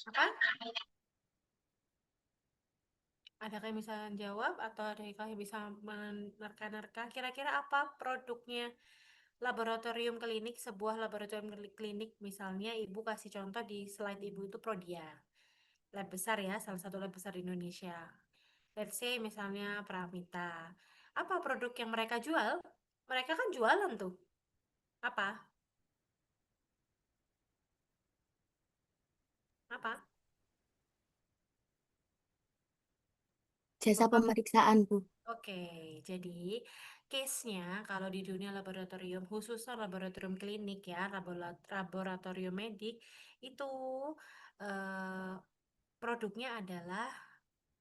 Apa? Adakah yang bisa jawab atau adakah yang bisa menerka-nerka kira-kira apa produknya laboratorium klinik, sebuah laboratorium klinik, misalnya ibu kasih contoh di slide ibu itu Prodia, lab besar ya, salah satu lab besar di Indonesia. Let's say misalnya Pramita, apa produk yang mereka jual? Mereka kan jualan tuh, apa? Apa? Jasa Lupa. pemeriksaan, Bu. Oke, jadi case-nya kalau di dunia laboratorium, khususnya laboratorium klinik ya, laboratorium medik, itu eh, produknya adalah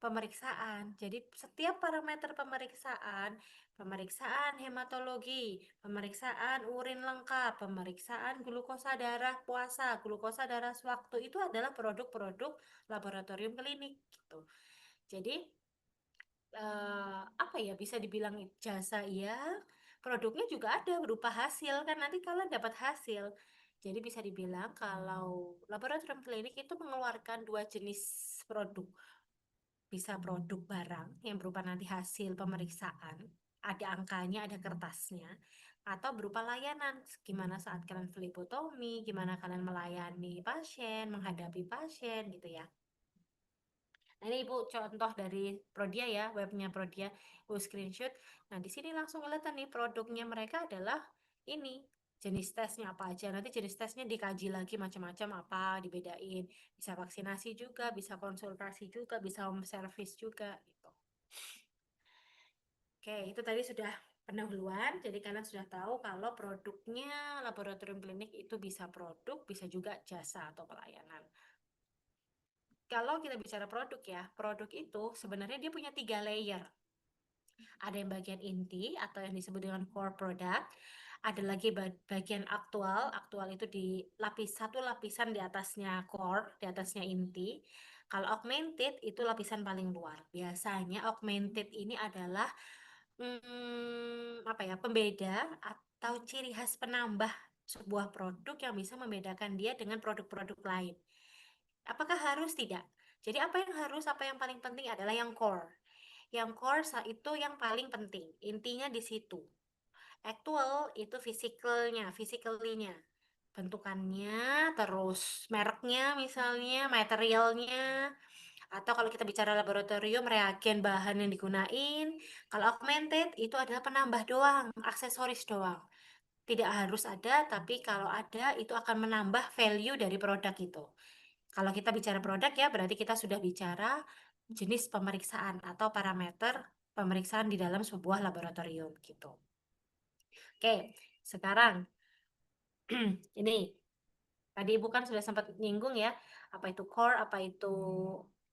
pemeriksaan. Jadi setiap parameter pemeriksaan, pemeriksaan hematologi, pemeriksaan urin lengkap, pemeriksaan glukosa darah puasa, glukosa darah sewaktu itu adalah produk-produk laboratorium klinik gitu. Jadi apa ya, bisa dibilang jasa ya, produknya juga ada berupa hasil kan, nanti kalian dapat hasil. Jadi bisa dibilang kalau laboratorium klinik itu mengeluarkan dua jenis produk, bisa produk barang yang berupa nanti hasil pemeriksaan, ada angkanya, ada kertasnya, atau berupa layanan, gimana saat kalian flebotomi, gimana kalian melayani pasien, menghadapi pasien gitu ya. Nah, ini Ibu contoh dari Prodia ya, webnya Prodia, Ibu screenshot. Nah, di sini langsung kelihatan nih produknya mereka adalah ini. Jenis tesnya apa aja? Nanti jenis tesnya dikaji lagi macam-macam apa, dibedain. Bisa vaksinasi juga, bisa konsultasi juga, bisa home service juga gitu. Oke, itu tadi sudah pendahuluan. Jadi kalian sudah tahu kalau produknya laboratorium klinik itu bisa produk, bisa juga jasa atau pelayanan. Kalau kita bicara produk ya, produk itu sebenarnya dia punya 3 layer. Ada yang bagian inti atau yang disebut dengan core product. Ada lagi bagian aktual. Aktual itu di satu lapisan di atasnya core, di atasnya inti. Kalau augmented itu lapisan paling luar. Biasanya augmented ini adalah apa ya, pembeda atau ciri khas penambah sebuah produk yang bisa membedakan dia dengan produk-produk lain. Apakah harus? Tidak. Jadi apa yang harus, apa yang paling penting adalah yang core. Yang core itu yang paling penting. Intinya di situ. Actual itu physically-nya. Bentukannya, terus mereknya misalnya, materialnya, atau kalau kita bicara laboratorium, reagen bahan yang digunain. Kalau augmented itu adalah penambah doang, aksesoris doang. Tidak harus ada, tapi kalau ada itu akan menambah value dari produk itu. Kalau kita bicara produk ya, berarti kita sudah bicara jenis pemeriksaan atau parameter pemeriksaan di dalam sebuah laboratorium gitu. Oke, sekarang ini tadi Ibu kan sudah sempat nyinggung ya, apa itu core, apa itu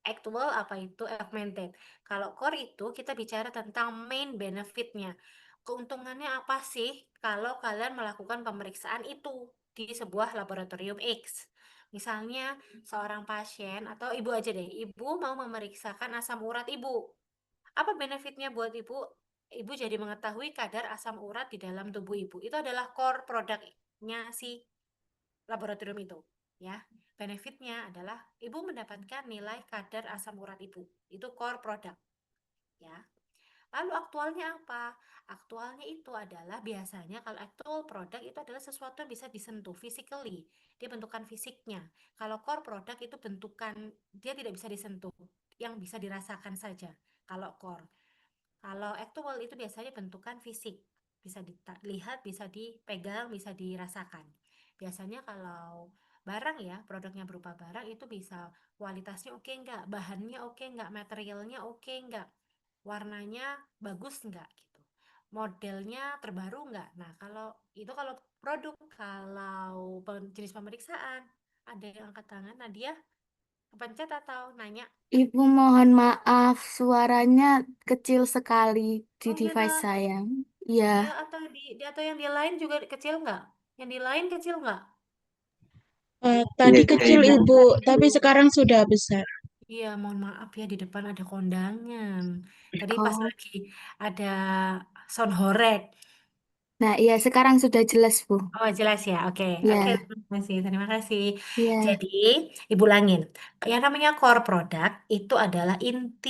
actual, apa itu augmented. Kalau core itu kita bicara tentang main benefitnya. Keuntungannya apa sih kalau kalian melakukan pemeriksaan itu di sebuah laboratorium X? Misalnya seorang pasien atau ibu aja deh, ibu mau memeriksakan asam urat ibu. Apa benefitnya buat ibu? Ibu jadi mengetahui kadar asam urat di dalam tubuh ibu. Itu adalah core produknya si laboratorium itu, ya. Benefitnya adalah ibu mendapatkan nilai kadar asam urat ibu. Itu core product, ya. Lalu aktualnya apa? Aktualnya itu adalah biasanya kalau actual product itu adalah sesuatu yang bisa disentuh physically, dia bentukan fisiknya. Kalau core product itu bentukan, dia tidak bisa disentuh, yang bisa dirasakan saja. Kalau core, kalau actual itu biasanya bentukan fisik, bisa dilihat, bisa dipegang, bisa dirasakan. Biasanya kalau barang ya, produknya berupa barang itu bisa kualitasnya oke enggak, bahannya oke enggak, materialnya oke enggak, warnanya bagus enggak gitu. Modelnya terbaru enggak. Nah, kalau itu kalau produk, kalau jenis pemeriksaan, ada yang angkat tangan, Nadia, kepencet atau nanya? Ibu mohon maaf, suaranya kecil sekali di Oh gitu. device saya. Iya, Iya, atau atau yang di lain juga kecil nggak? Yang di lain kecil nggak? Tadi Iya, kecil Ibu. Ibu, tapi sekarang sudah besar. Iya, mohon maaf ya, di depan ada kondangan. Tadi pas oh, lagi ada sound horeg. Nah, iya sekarang sudah jelas, Bu. Oh, jelas ya. Oke, oke. Ya, Terima kasih. Terima kasih. ya. Jadi, Ibu ulangin. Yang namanya core product itu adalah inti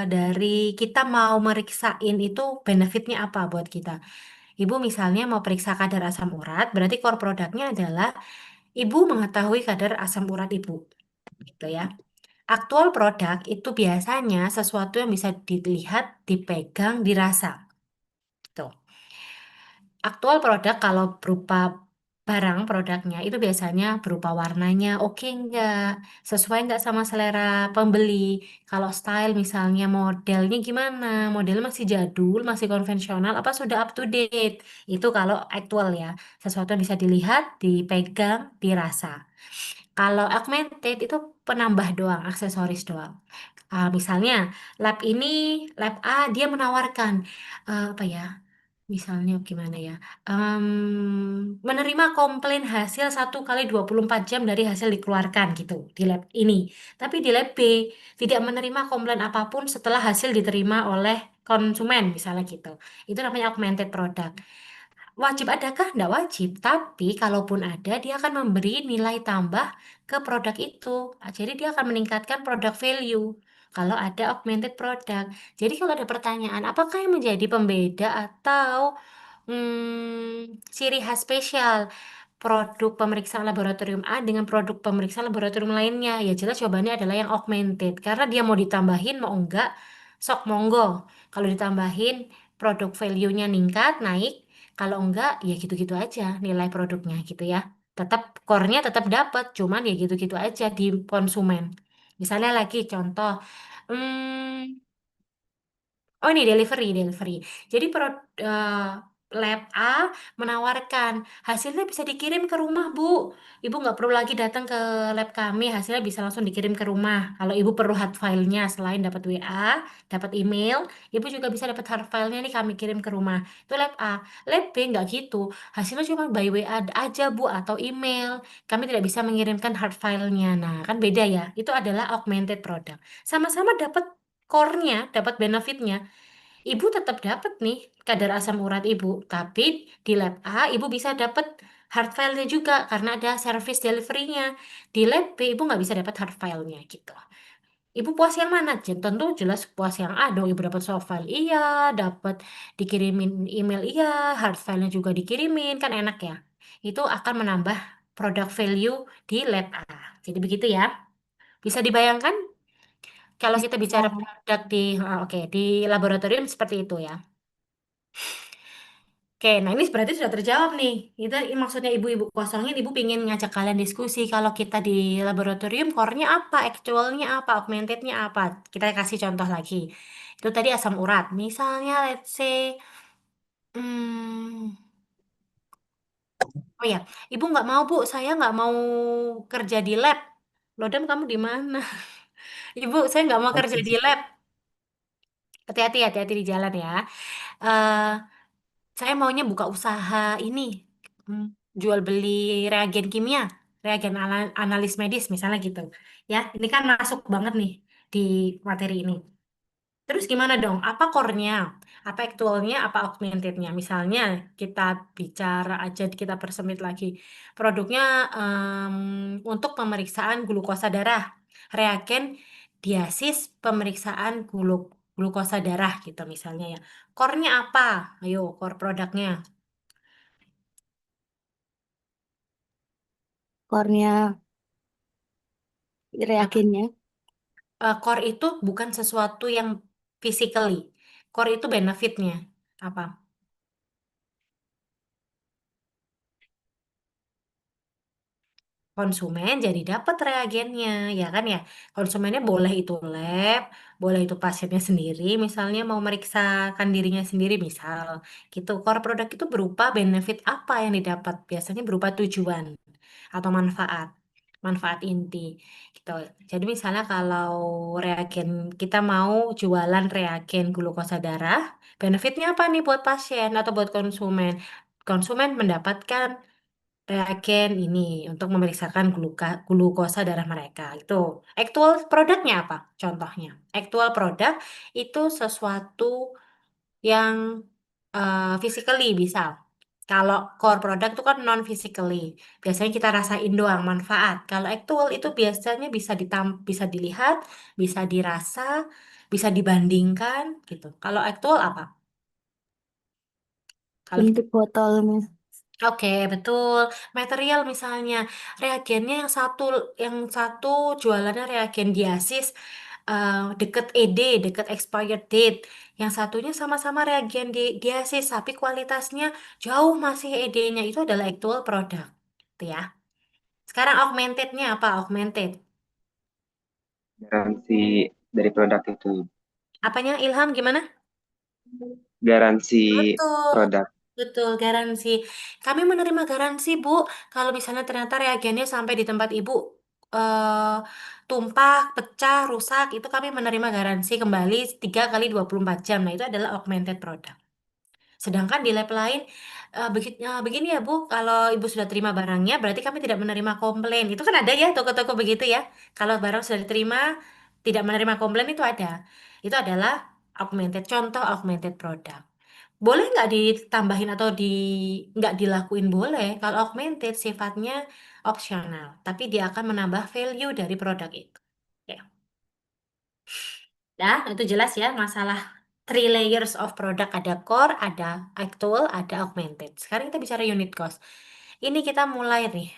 dari kita mau meriksain itu benefitnya apa buat kita. Ibu misalnya mau periksa kadar asam urat, berarti core produknya adalah Ibu mengetahui kadar asam urat Ibu. Gitu ya. Aktual produk itu biasanya sesuatu yang bisa dilihat, dipegang, dirasa. Tuh. Aktual produk kalau berupa barang produknya itu biasanya berupa warnanya oke nggak, sesuai nggak sama selera pembeli. Kalau style misalnya modelnya gimana, modelnya masih jadul, masih konvensional, apa sudah up to date. Itu kalau aktual ya, sesuatu yang bisa dilihat, dipegang, dirasa. Kalau augmented itu penambah doang, aksesoris doang. Misalnya lab ini, lab A dia menawarkan apa ya? Misalnya gimana ya? Menerima komplain hasil 1 kali 24 jam dari hasil dikeluarkan gitu di lab ini. Tapi di lab B tidak menerima komplain apapun setelah hasil diterima oleh konsumen misalnya gitu. Itu namanya augmented product. Wajib adakah? Tidak wajib. Tapi kalaupun ada, dia akan memberi nilai tambah ke produk itu. Jadi dia akan meningkatkan produk value. Kalau ada augmented product. Jadi kalau ada pertanyaan, apakah yang menjadi pembeda atau ciri khas spesial produk pemeriksaan laboratorium A dengan produk pemeriksaan laboratorium lainnya? Ya jelas jawabannya adalah yang augmented. Karena dia mau ditambahin, mau enggak, sok monggo. Kalau ditambahin, produk value-nya ningkat, naik. Kalau enggak, ya gitu-gitu aja nilai produknya gitu ya. Tetap core-nya tetap dapat, cuman ya gitu-gitu aja di konsumen. Misalnya lagi contoh, hmm, oh ini delivery. Jadi lab A menawarkan hasilnya bisa dikirim ke rumah, Bu. Ibu nggak perlu lagi datang ke lab kami, hasilnya bisa langsung dikirim ke rumah. Kalau Ibu perlu hard file-nya selain dapat WA, dapat email, Ibu juga bisa dapat hard file-nya nih kami kirim ke rumah. Itu lab A. Lab B nggak gitu. Hasilnya cuma by WA aja, Bu, atau email. Kami tidak bisa mengirimkan hard file-nya. Nah, kan beda ya. Itu adalah augmented product. Sama-sama dapat core-nya, dapat benefitnya. Ibu tetap dapat nih kadar asam urat ibu, tapi di lab A ibu bisa dapat hard file-nya juga karena ada service delivery-nya. Di lab B ibu nggak bisa dapat hard file-nya gitu. Ibu puas yang mana? Tentu jelas puas yang A dong. Ibu dapat soft file, iya, dapat dikirimin email, iya, hard file-nya juga dikirimin, kan enak ya. Itu akan menambah product value di lab A. Jadi begitu ya. Bisa dibayangkan kalau kita bicara Bisa. produk di, oke, di laboratorium seperti itu ya. Oke, nah ini berarti sudah terjawab nih. Itu maksudnya ibu-ibu kosongin, ibu pingin ngajak kalian diskusi. Kalau kita di laboratorium, core-nya apa, actual-nya apa, augmented-nya apa. Kita kasih contoh lagi. Itu tadi asam urat. Misalnya, let's say, hmm, oh ya, ibu nggak mau, Bu. Saya nggak mau kerja di lab. Lodam, kamu di mana? Ibu, saya nggak mau kerja di lab. Hati-hati di jalan ya. Eh, Saya maunya buka usaha ini, hmm, jual beli reagen kimia, reagen analis medis misalnya gitu. Ya, ini kan masuk banget nih di materi ini. Terus gimana dong? Apa core-nya? Apa actual-nya? Apa augmented-nya? Misalnya kita bicara aja, kita persempit lagi. Produknya untuk pemeriksaan glukosa darah, reagen diasis pemeriksaan glukosa darah gitu misalnya ya. Core-nya apa? Ayo, core produknya. Core-nya Apa? reagennya. Core itu bukan sesuatu yang physically. Core itu benefitnya. Apa? Konsumen jadi dapat reagennya, ya kan ya. Konsumennya boleh itu lab, boleh itu pasiennya sendiri, misalnya mau meriksakan dirinya sendiri, misal gitu. Core produk itu berupa benefit apa yang didapat, biasanya berupa tujuan atau manfaat inti gitu. Jadi misalnya kalau reagen kita mau jualan reagen glukosa darah, benefitnya apa nih buat pasien atau buat konsumen? Konsumen mendapatkan reagen ini untuk memeriksakan glukosa darah mereka. Itu actual produknya apa? Contohnya, actual produk itu sesuatu yang physically bisa. Kalau core product itu kan non physically. Biasanya kita rasain doang manfaat. Kalau actual itu biasanya bisa dilihat, bisa dirasa, bisa dibandingkan gitu. Kalau actual apa? Kalau Bentuk botolnya. Oke, betul. Material misalnya, reagennya yang satu jualannya reagen diasis deket deket expired date. Yang satunya sama-sama reagen diasis, tapi kualitasnya jauh masih ED-nya itu adalah actual product, gitu ya. Sekarang augmented-nya apa? Augmented. Garansi dari produk itu. Apanya Ilham gimana? Garansi Betul. produk. Betul, garansi. Kami menerima garansi, Bu. Kalau misalnya ternyata reagennya sampai di tempat Ibu eh, tumpah, pecah, rusak, itu kami menerima garansi kembali 3 kali 24 jam. Nah, itu adalah augmented product. Sedangkan di lab lain, begini ya Bu, kalau Ibu sudah terima barangnya, berarti kami tidak menerima komplain. Itu kan ada ya, toko-toko begitu ya. Kalau barang sudah diterima, tidak menerima komplain itu ada. Itu adalah contoh augmented product. Boleh nggak ditambahin atau nggak dilakuin boleh. Kalau augmented sifatnya opsional, tapi dia akan menambah value dari produk itu. Ya, dah itu jelas ya masalah three layers of product, ada core, ada actual, ada augmented. Sekarang kita bicara unit cost. Ini kita mulai nih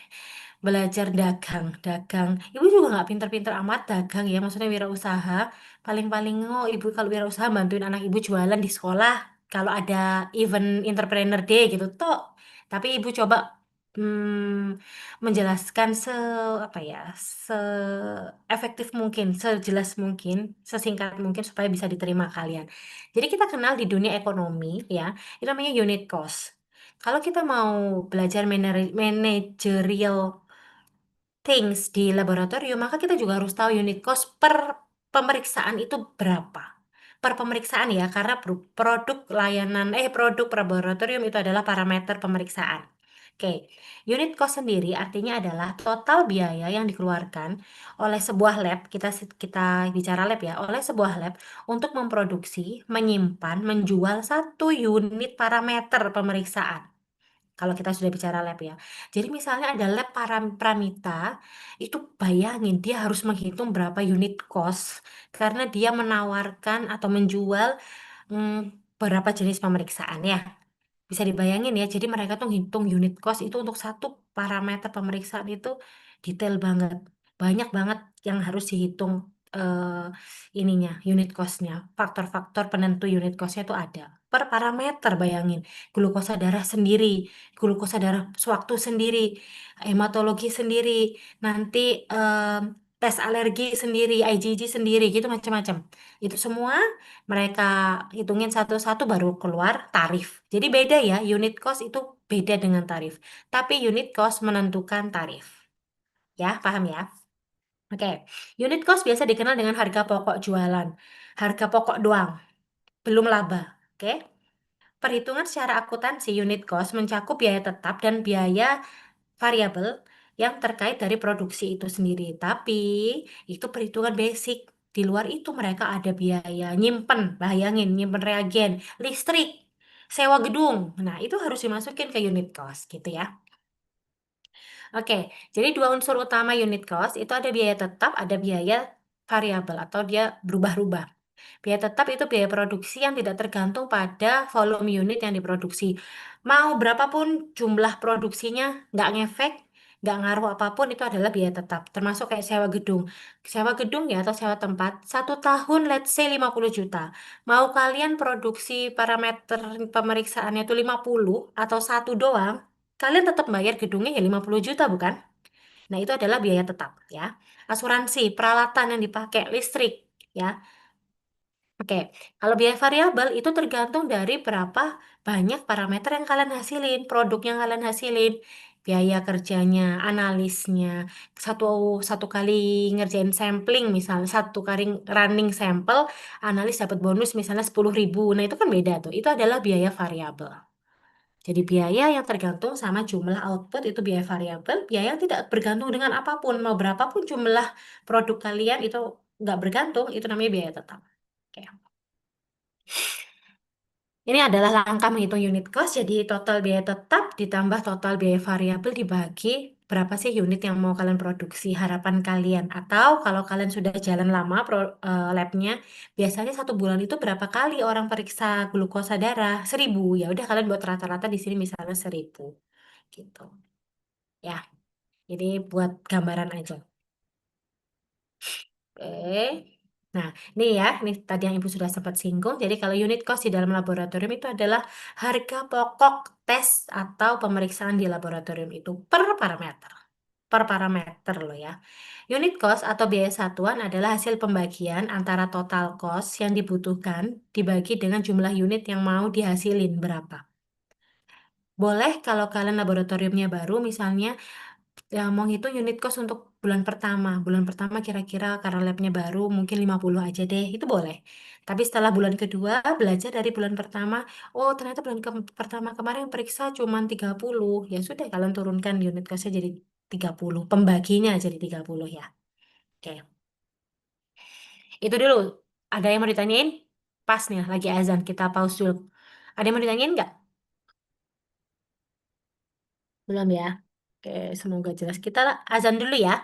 belajar dagang, dagang. Ibu juga nggak pinter-pinter amat dagang ya, maksudnya wirausaha. Paling-paling oh ibu kalau wirausaha bantuin anak ibu jualan di sekolah. Kalau ada event entrepreneur day gitu toh. Tapi ibu coba menjelaskan apa ya, se efektif mungkin, sejelas mungkin, sesingkat mungkin supaya bisa diterima kalian. Jadi kita kenal di dunia ekonomi ya, itu namanya unit cost. Kalau kita mau belajar managerial things di laboratorium, maka kita juga harus tahu unit cost per pemeriksaan itu berapa. Per pemeriksaan ya, karena produk laboratorium itu adalah parameter pemeriksaan. Oke, unit cost sendiri artinya adalah total biaya yang dikeluarkan oleh sebuah lab, kita bicara lab ya, oleh sebuah lab untuk memproduksi, menyimpan, menjual satu unit parameter pemeriksaan. Kalau kita sudah bicara lab ya. Jadi misalnya ada lab Pramita, itu bayangin dia harus menghitung berapa unit cost karena dia menawarkan atau menjual berapa jenis pemeriksaan ya. Bisa dibayangin ya, jadi mereka tuh hitung unit cost itu untuk satu parameter pemeriksaan itu detail banget. Banyak banget yang harus dihitung eh, ininya, unit cost-nya. Faktor-faktor penentu unit cost-nya itu ada. Per parameter bayangin. Glukosa darah sendiri, glukosa darah sewaktu sendiri, hematologi sendiri, nanti tes alergi sendiri, IgG sendiri, gitu macam-macam. Itu semua mereka hitungin satu-satu baru keluar tarif. Jadi beda ya, unit cost itu beda dengan tarif. Tapi unit cost menentukan tarif. Ya, paham ya? Oke, unit cost biasa dikenal dengan harga pokok jualan. Harga pokok doang, belum laba. Oke, perhitungan secara akuntansi unit cost mencakup biaya tetap dan biaya variabel yang terkait dari produksi itu sendiri. Tapi itu perhitungan basic. Di luar itu mereka ada biaya nyimpen, bayangin nyimpen reagen, listrik, sewa gedung. Nah, itu harus dimasukin ke unit cost gitu ya. Oke, jadi dua unsur utama unit cost itu ada biaya tetap, ada biaya variabel atau dia berubah-ubah. Biaya tetap itu biaya produksi yang tidak tergantung pada volume unit yang diproduksi. Mau berapapun jumlah produksinya, nggak ngefek, nggak ngaruh apapun, itu adalah biaya tetap. Termasuk kayak sewa gedung. Sewa gedung ya atau sewa tempat, 1 tahun let's say 50 juta. Mau kalian produksi parameter pemeriksaannya itu 50 atau satu doang, kalian tetap bayar gedungnya ya 50 juta bukan? Nah itu adalah biaya tetap ya. Asuransi, peralatan yang dipakai, listrik ya. Oke, kalau biaya variabel itu tergantung dari berapa banyak parameter yang kalian hasilin, produk yang kalian hasilin, biaya kerjanya, analisnya, satu satu kali ngerjain sampling misalnya, satu kali running sampel, analis dapat bonus misalnya 10.000. Nah itu kan beda tuh, itu adalah biaya variabel. Jadi biaya yang tergantung sama jumlah output itu biaya variabel, biaya yang tidak bergantung dengan apapun, mau berapapun jumlah produk kalian itu nggak bergantung, itu namanya biaya tetap. Oke. Ini adalah langkah menghitung unit cost, jadi total biaya tetap ditambah total biaya variabel dibagi berapa sih unit yang mau kalian produksi, harapan kalian. Atau kalau kalian sudah jalan lama labnya, biasanya 1 bulan itu berapa kali orang periksa glukosa darah? 1.000. Ya udah kalian buat rata-rata di sini misalnya 1.000 gitu. Ya, ini buat gambaran aja. Oke. Nah, ini ya, ini tadi yang Ibu sudah sempat singgung. Jadi kalau unit cost di dalam laboratorium itu adalah harga pokok tes atau pemeriksaan di laboratorium itu per parameter. Per parameter loh ya. Unit cost atau biaya satuan adalah hasil pembagian antara total cost yang dibutuhkan dibagi dengan jumlah unit yang mau dihasilin berapa. Boleh kalau kalian laboratoriumnya baru misalnya ya mau ngitung unit cost untuk bulan pertama. Bulan pertama kira-kira karena labnya baru mungkin 50 aja deh. Itu boleh. Tapi setelah bulan kedua belajar dari bulan pertama. Oh ternyata bulan pertama kemarin periksa cuma 30. Ya sudah kalian turunkan unit costnya jadi 30. Pembaginya jadi 30 ya. Oke. Itu dulu. Ada yang mau ditanyain? Pas nih lagi azan. Kita pause dulu. Ada yang mau ditanyain nggak? Belum ya? Oke, semoga jelas. Kita azan dulu ya.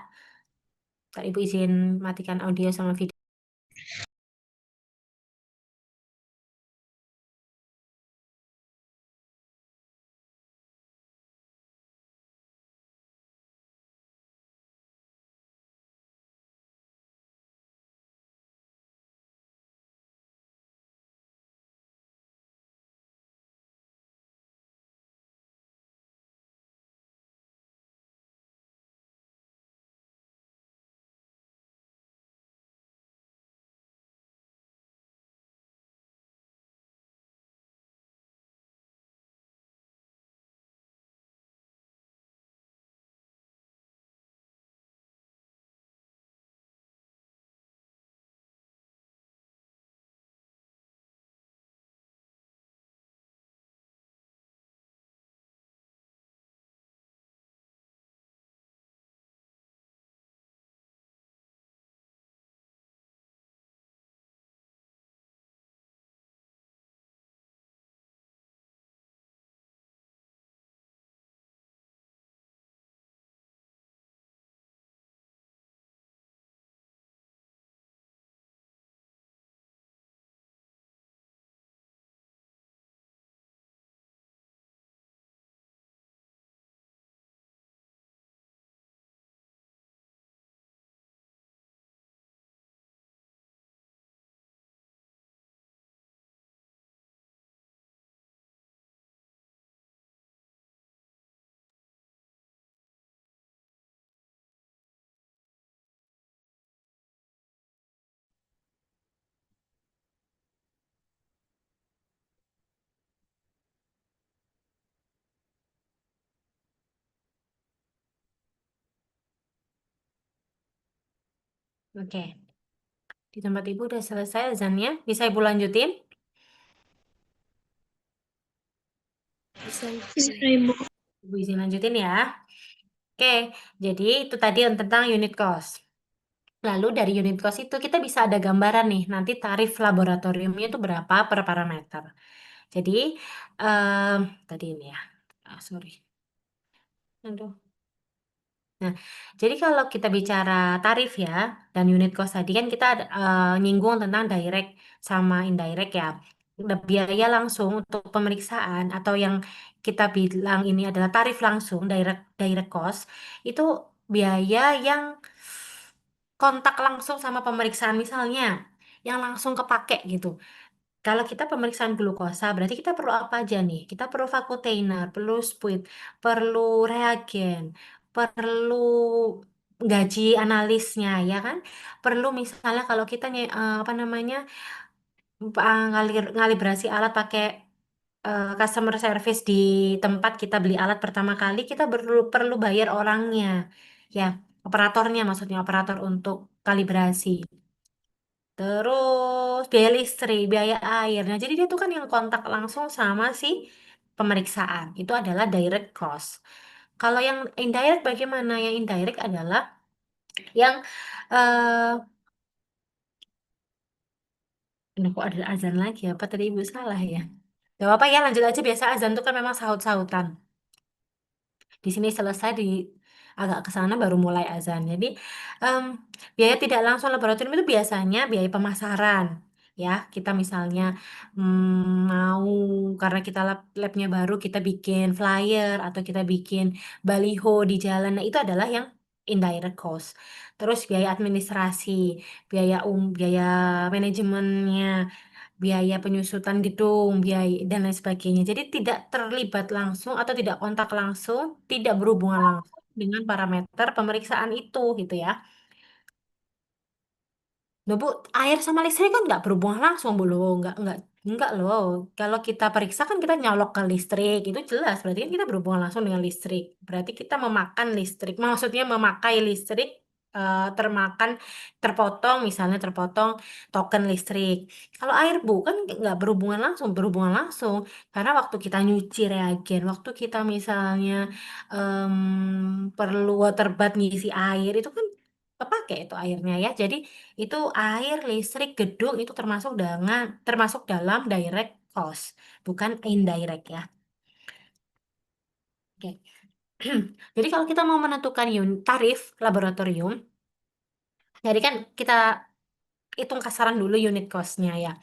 Kak Ibu izin matikan audio sama video. Oke, di tempat Ibu udah selesai azannya. Bisa Ibu lanjutin? Bisa, Bisa, Ibu. Ibu. Ibu izin lanjutin ya. Oke, jadi itu tadi tentang unit cost. Lalu dari unit cost itu kita bisa ada gambaran nih, nanti tarif laboratoriumnya itu berapa per parameter. Jadi, em, tadi ini ya. Ah, sorry. Aduh. Nah, jadi kalau kita bicara tarif ya, dan unit cost tadi kan kita nyinggung tentang direct sama indirect ya. Nah, biaya langsung untuk pemeriksaan atau yang kita bilang ini adalah tarif langsung, direct direct cost, itu biaya yang kontak langsung sama pemeriksaan misalnya, yang langsung kepake gitu. Kalau kita pemeriksaan glukosa, berarti kita perlu apa aja nih? Kita perlu vakuteiner, perlu spuit, perlu reagen, perlu gaji analisnya, ya kan? Perlu misalnya kalau kita apa namanya ngalibrasi alat pakai customer service di tempat kita beli alat pertama kali, kita perlu perlu bayar orangnya, ya operatornya maksudnya operator untuk kalibrasi. Terus biaya listrik, biaya air. Nah, jadi dia tuh kan yang kontak langsung sama si pemeriksaan. Itu adalah direct cost. Kalau yang indirect bagaimana? Yang indirect adalah yang aduh, kok ada azan lagi? Apa tadi Ibu salah ya? Gak apa-apa ya, lanjut aja. Biasa azan tuh kan memang sahut-sahutan. Di sini selesai, di agak ke sana baru mulai azan. Jadi em, biaya tidak langsung laboratorium itu biasanya biaya pemasaran. Ya, kita misalnya mau karena kita labnya baru, kita bikin flyer atau kita bikin baliho di jalan. Nah, itu adalah yang indirect cost. Terus biaya administrasi, biaya manajemennya, biaya penyusutan gedung, biaya dan lain sebagainya. Jadi tidak terlibat langsung atau tidak kontak langsung, tidak berhubungan langsung dengan parameter pemeriksaan itu gitu ya. Loh Bu, air sama listrik kan nggak berhubungan langsung Bu loh, nggak loh. Kalau kita periksa kan kita nyolok ke listrik, itu jelas. Berarti kan kita berhubungan langsung dengan listrik. Berarti kita memakan listrik, maksudnya memakai listrik, termakan, terpotong, misalnya terpotong token listrik. Kalau air Bu kan nggak berhubungan langsung. Karena waktu kita nyuci reagen, waktu kita misalnya perlu water bath ngisi air, itu kan kepake itu airnya ya. Jadi itu air, listrik, gedung itu termasuk dalam direct cost, bukan indirect ya. Oke. Jadi kalau kita mau menentukan tarif laboratorium, jadi kan kita hitung kasaran dulu unit cost-nya ya.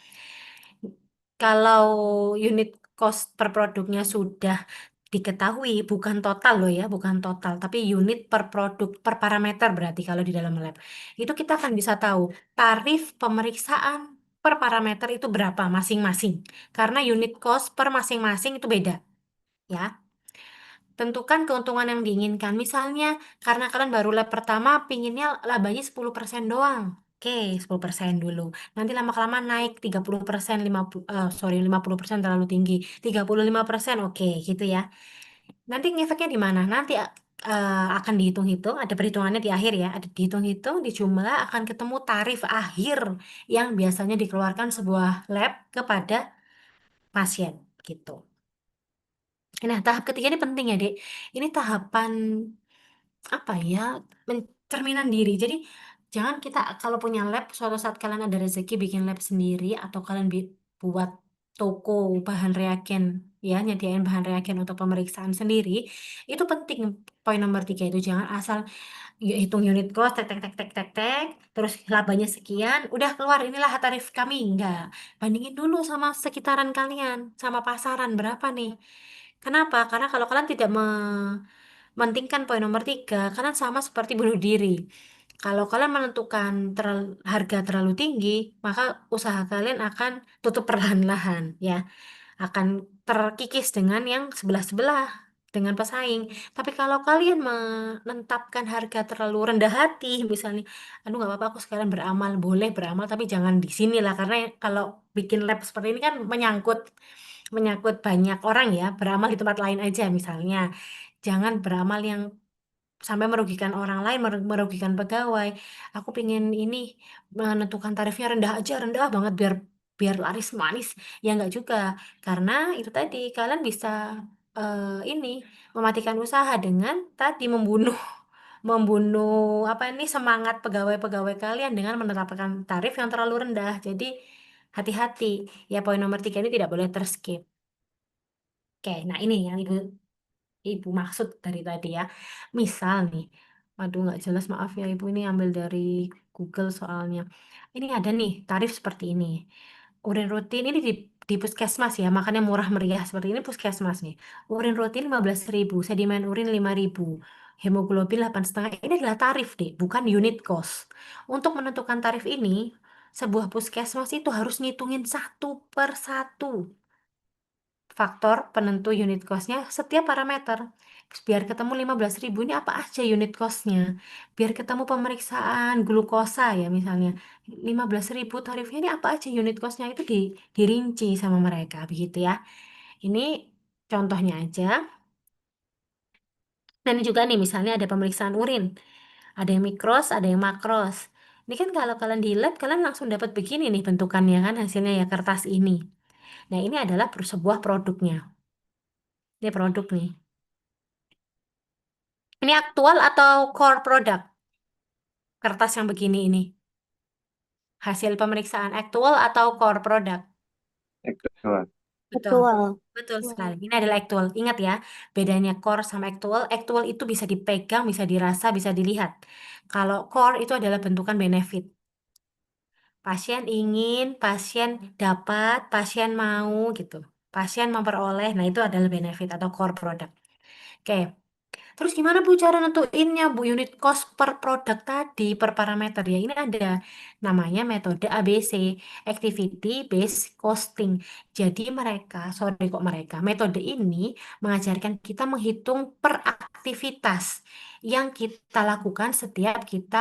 Kalau unit cost per produknya sudah diketahui, bukan total loh ya, bukan total, tapi unit per produk, per parameter berarti kalau di dalam lab. Itu kita akan bisa tahu tarif pemeriksaan per parameter itu berapa masing-masing. Karena unit cost per masing-masing itu beda, ya. Tentukan keuntungan yang diinginkan. Misalnya, karena kalian baru lab pertama, pinginnya labanya 10% doang. Oke, 10% dulu. Nanti lama-kelamaan naik 30%, 50% terlalu tinggi. 35%, oke, gitu ya. Nanti ngefeknya di mana? Nanti akan dihitung-hitung, ada perhitungannya di akhir ya, ada dihitung-hitung, dijumlah akan ketemu tarif akhir yang biasanya dikeluarkan sebuah lab kepada pasien gitu. Nah, tahap ketiga ini penting ya, Dek. Ini tahapan apa ya? Cerminan diri. Jadi jangan kita kalau punya lab, suatu saat kalian ada rezeki bikin lab sendiri atau kalian buat toko bahan reagen ya, nyediain bahan reagen untuk pemeriksaan sendiri, itu penting. Poin nomor tiga itu jangan asal hitung unit cost, tek tek tek tek tek tek, terus labanya sekian, udah keluar inilah tarif kami. Enggak, bandingin dulu sama sekitaran kalian, sama pasaran berapa nih. Kenapa? Karena kalau kalian tidak mementingkan poin nomor tiga, kalian sama seperti bunuh diri. Kalau kalian menentukan harga terlalu tinggi, maka usaha kalian akan tutup perlahan-lahan, ya. Akan terkikis dengan yang sebelah-sebelah, dengan pesaing. Tapi kalau kalian menetapkan harga terlalu rendah hati, misalnya, aduh nggak apa-apa aku sekalian beramal, boleh beramal, tapi jangan di sini lah, karena kalau bikin lab seperti ini kan menyangkut menyangkut banyak orang ya, beramal di tempat lain aja misalnya. Jangan beramal yang sampai merugikan orang lain, merugikan pegawai. Aku pingin ini menentukan tarifnya rendah aja, rendah banget biar biar laris manis. Ya enggak juga, karena itu tadi kalian bisa ini mematikan usaha dengan tadi membunuh membunuh apa ini semangat pegawai-pegawai kalian dengan menetapkan tarif yang terlalu rendah. Jadi hati-hati. Ya poin nomor tiga ini tidak boleh terskip. Oke, nah ini yang ibu maksud dari tadi ya. Misal nih, aduh nggak jelas maaf ya ibu ini ambil dari Google soalnya. Ini ada nih tarif seperti ini. Urin rutin ini di puskesmas ya, makanya murah meriah seperti ini puskesmas nih. Urin rutin 15.000, sedimen urin 5.000, hemoglobin 8,5. Ini adalah tarif deh, bukan unit cost. Untuk menentukan tarif ini, sebuah puskesmas itu harus ngitungin satu per satu faktor penentu unit cost-nya setiap parameter. Biar ketemu 15.000 ini apa aja unit cost-nya. Biar ketemu pemeriksaan glukosa ya misalnya. 15.000 tarifnya ini apa aja unit cost-nya itu dirinci sama mereka begitu ya. Ini contohnya aja. Dan juga nih misalnya ada pemeriksaan urin. Ada yang mikros, ada yang makros. Ini kan kalau kalian di lab kalian langsung dapat begini nih bentukannya kan hasilnya ya kertas ini. Nah, ini adalah sebuah produknya. Ini produk nih. Ini aktual atau core product? Kertas yang begini ini. Hasil pemeriksaan aktual atau core product? Aktual. Betul. Betul. Betul sekali. Ini adalah aktual. Ingat ya, bedanya core sama aktual. Aktual itu bisa dipegang, bisa dirasa, bisa dilihat. Kalau core itu adalah bentukan benefit. Pasien ingin, pasien dapat, pasien mau gitu. Pasien memperoleh. Nah, itu adalah benefit atau core product. Oke. Terus gimana Bu cara nentuinnya Bu unit cost per produk tadi per parameter ya ini ada namanya metode ABC Activity Based Costing. Jadi sorry kok mereka, metode ini mengajarkan kita menghitung per aktivitas yang kita lakukan setiap kita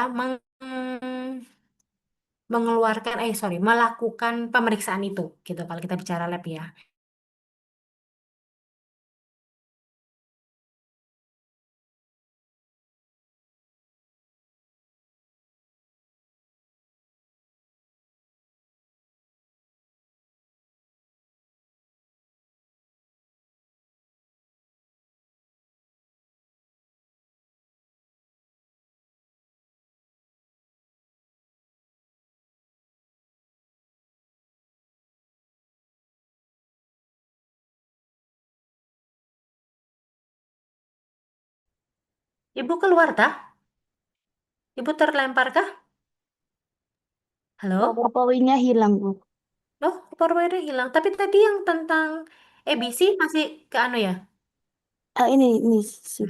melakukan pemeriksaan itu gitu kalau kita bicara lab ya. Ibu keluar tah? Ibu terlempar kah? Halo? PowerPoint-nya hilang, Bu. Loh, powerpoint hilang. Tapi tadi yang tentang ABC masih ke anu ya? Ini sih.